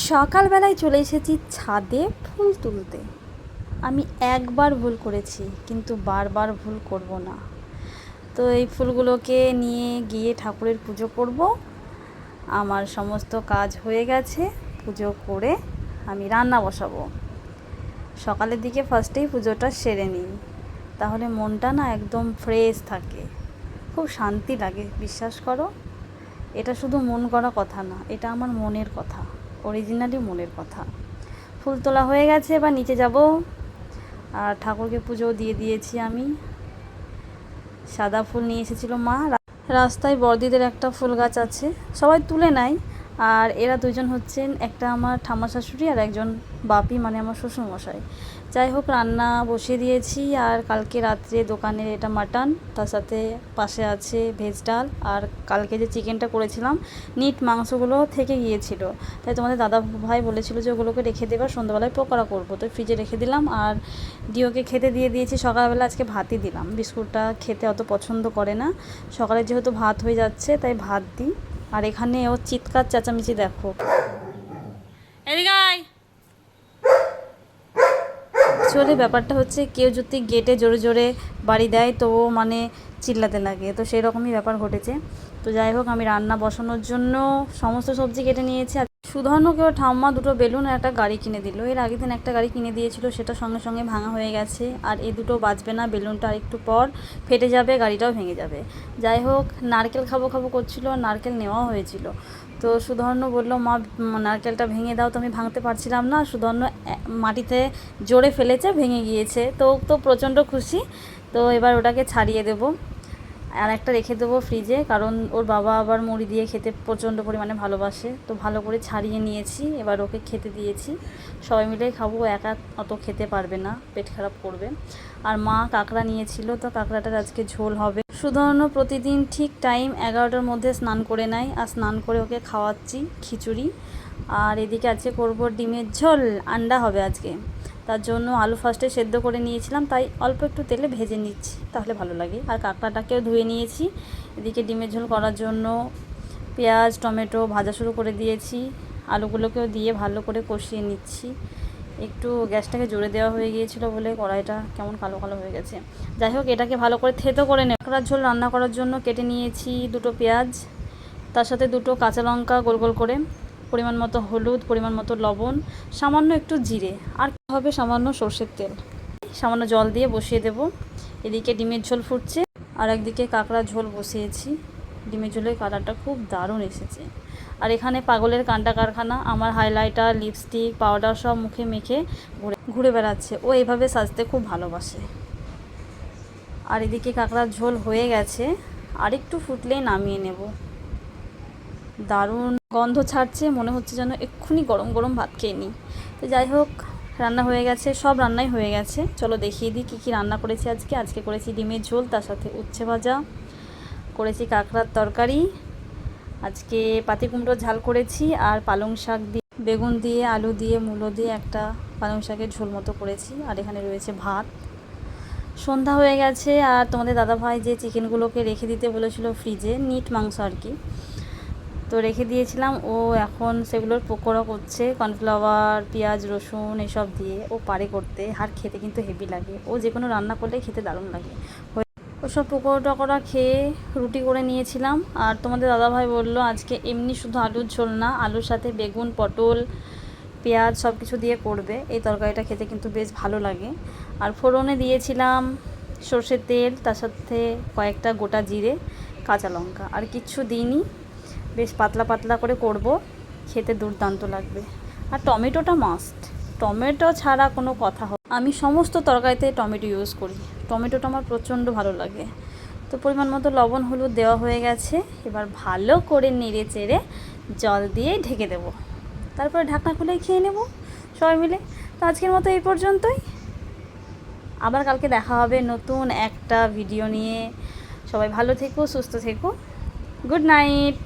সকালবেলায় চলে এসেছি ছাদে ফুল তুলতে। আমি একবার ভুল করেছি, কিন্তু বারবার ভুল করব না। তো এই ফুলগুলোকে নিয়ে গিয়ে ঠাকুরের পুজো করব। আমার সমস্ত কাজ হয়ে গেছে, পুজো করে আমি রান্না বসাবো। সকালের দিকে ফার্স্টেই পুজোটা সেরে নিই, তাহলে মনটা না একদম ফ্রেশ থাকে, খুব শান্তি লাগে। বিশ্বাস করো, এটা শুধু মন করা কথা না, এটা আমার মনের কথা, অরিজিনালি মনের কথা। ফুল তোলা হয়ে গেছে, এবার নিচে যাব। আর ঠাকুরকে পুজো দিয়ে দিয়েছি আমি। সাদা ফুল নিয়ে এসেছিল মা। রাস্তায় বড়দিদের একটা ফুল গাছ আছে, সবাই তুলে নেয়। আর এরা দুজন হচ্ছেন, একটা আমার ঠাম্মা শাশুড়ি আর একজন বাপি, মানে আমার শ্বশুরমশাই। যাই হোক, রান্না বসিয়ে দিয়েছি। আর কালকে রাত্রে দোকানের এটা মাটন, তার সাথে পাশে আছে ভেজ ডাল। আর কালকে যে চিকেনটা করেছিলাম, নিট মাংসগুলো থেকে গিয়েছিল, তাই তোমাদের দাদা ভাই বলেছিল যে ওগুলোকে রেখে দেবা, সন্ধ্যাবেলায় পকোড়া করবো। তো ফ্রিজে রেখে দিলাম। আর ডিওকে খেতে দিয়ে দিয়েছি। সকালবেলা আজকে ভাতই দিলাম, বিস্কুটটা খেতে অত পছন্দ করে না। সকালে যেহেতু ভাত হয়ে যাচ্ছে তাই ভাত দিই। আর এখানে ও চিৎকার চেঁচামেচি দেখো। অ্যাকচুয়ালি ব্যাপারটা হচ্ছে, কেউ যদি গেটে জোরে জোরে বাড়ি দেয় তো ও মানে চিল্লাতে লাগে, তো সেই রকমই ব্যাপার ঘটেছে। তো যাই হোক, আমি রান্না বসানোর জন্য সমস্ত সবজি কেটে নিয়েছি। সুধর্ণকেও ঠাম্মা দুটো বেলুন আর একটা গাড়ি কিনে দিল। এর আগের দিন একটা গাড়ি কিনে দিয়েছিল, সেটা সঙ্গে সঙ্গে ভাঙা হয়ে গেছে। আর এই দুটো বাজবে না, বেলুনটা আর একটু পর ফেটে যাবে, গাড়িটাও ভেঙে যাবে। যাই হোক, নারকেল খাবো খাবো করছিল, নারকেল নেওয়া হয়েছিল। তো সুধর্ণ বলল, মা নারকেলটা ভেঙে দাও। তো আমি ভাঙতে পারছিলাম না, সুধর্ণ মাটিতে জোরে ফেলেছে, ভেঙে গিয়েছে। তো প্রচণ্ড খুশি। তো এবার ওটাকে ছাড়িয়ে দেবো, আর একটা রেখে দেবো ফ্রিজে, কারণ ওর বাবা আবার মুড়ি দিয়ে খেতে প্রচণ্ড পরিমাণে ভালোবাসে। তো ভালো করে ছাড়িয়ে নিয়েছি, এবার ওকে খেতে দিয়েছি। সবাই মিলেই খাবো, একা অত খেতে পারবে না, পেট খারাপ করবে। আর মা কাঁকড়া নিয়েছিল, তো কাঁকড়াটার আজকে ঝোল হবে। সুধর্ণ প্রতিদিন ঠিক টাইম 11টার মধ্যে স্নান করে নেয়, আর স্নান করে ওকে খাওয়াচ্ছি খিচুড়ি। আর এদিকে আজকে করবো ডিমের ঝোল, আন্ডা হবে আজকে। তার জন্য আলু ফার্স্টে সেদ্ধ করে নিয়েছিলাম, তাই অল্প একটু তেলে ভেজে নিচ্ছি, তাহলে ভালো লাগে। আর কাঁকড়াটাকেও ধুয়ে নিয়েছি। এদিকে ডিমের ঝোল করার জন্য পেঁয়াজ টমেটো ভাজা শুরু করে দিয়েছি। আলুগুলোকেও দিয়ে ভালো করে কষিয়ে নিচ্ছি। একটু গ্যাসটাকে জোরে দেওয়া হয়ে গিয়েছিল বলে কড়াইটা কেমন কালো কালো হয়ে গেছে। যাই হোক, এটাকে ভালো করে থেতো করে নেব। কাঁকড়ার ঝোল রান্না করার জন্য কেটে নিয়েছি দুটো পেঁয়াজ, তার সাথে দুটো কাঁচা লঙ্কা গোল গোল করে, পরিমাণ মতো হলুদ, পরিমাণ মতো লবণ, সামান্য একটু জিরে, আর হবে সামান্য সর্ষের তেল। সামান্য জল দিয়ে বসিয়ে দেব। এদিকে ডিমের ঝোল ফুটছে, আর একদিকে কাঁকড়ার ঝোল বসিয়েছি। ডিমের ঝোলের কালারটা খুব দারুণ এসেছে। আর এখানে পাগলের কান্টা কারখানা, আমার হাইলাইটার লিপস্টিক পাউডার সব মুখে মেখে ঘুরে বেড়াচ্ছে। ও এভাবে সাজতে খুব ভালোবাসে। আর এদিকে কাঁকড়ার ঝোল হয়ে গেছে, আরেকটু ফুটলেই নামিয়ে নেব। দারুণ গন্ধ ছাড়ছে, মনে হচ্ছে যেন এক্ষুনি গরম গরম ভাত খেয়ে নিই। তো যাই হোক, রান্না হয়ে গেছে, সব রান্নাই হয়ে গেছে। চলো দেখিয়ে দিই কী কী রান্না করেছি আজকে করেছি ডিমের ঝোল, তার সাথে উচ্ছে ভাজা করেছি, কাঁকড়ার তরকারি, আজকে পাতি কুমড়োর ঝাল করেছি, আর পালং শাক দিয়ে বেগুন দিয়ে আলু দিয়ে মূলো দিয়ে একটা পালং শাকের ঝোল মতো করেছি। আর এখানে রয়েছে ভাত। সন্ধ্যা হয়ে গেছে, আর তোমাদের দাদাভাই যে চিকেনগুলোকে রেখে দিতে বলেছিল ফ্রিজে, নিট মাংস আর কি, তো রেখে দিয়েছিলাম। ও এখন সেগুলোর পকোড়া করছে, কর্নফ্লাওয়ার পেঁয়াজ রসুন এসব দিয়ে। ও পারে করতে, আর খেতে কিন্তু হেভি লাগে। ও যে কোনো রান্না করলে খেতে দারুণ লাগে। ওসব পকোড়া টকোড়া খেয়ে রুটি করে নিয়েছিলাম। আর তোমাদের দাদাভাই বললো আজকে এমনি শুধু আলুর ঝোল না, আলুর সাথে বেগুন পটল পেঁয়াজ সব কিছু দিয়ে করবে। এই তরকারিটা খেতে কিন্তু বেশ ভালো লাগে। আর ফোড়নে দিয়েছিলাম সর্ষের তেল, তার সাথে কয়েকটা গোটা জিরে, কাঁচা লঙ্কা, আর কিচ্ছু দিইনি। বেশ পাতলা পাতলা করে করব, খেতে দুর্দান্ত লাগবে। আর টমেটোটা মাস্ট, টমেটো ছাড়া কোনো কথা হয়। আমি সমস্ত তরকারিতে টমেটো ইউজ করি, টমেটোটা আমার প্রচণ্ড ভালো লাগে। তো পরিমাণ মতো লবণ হলুদ দেওয়া হয়ে গেছে, এবার ভালো করে নেড়ে চেড়ে জল দিয়ে ঢেকে দেব, তারপরে ঢাকনা খুলে খেয়ে নেব সবাই মিলে। তো আজকের মতো এই পর্যন্তই, আবার কালকে দেখা হবে নতুন একটা ভিডিও নিয়ে। সবাই ভালো থেকো, সুস্থ থেকো, গুড নাইট।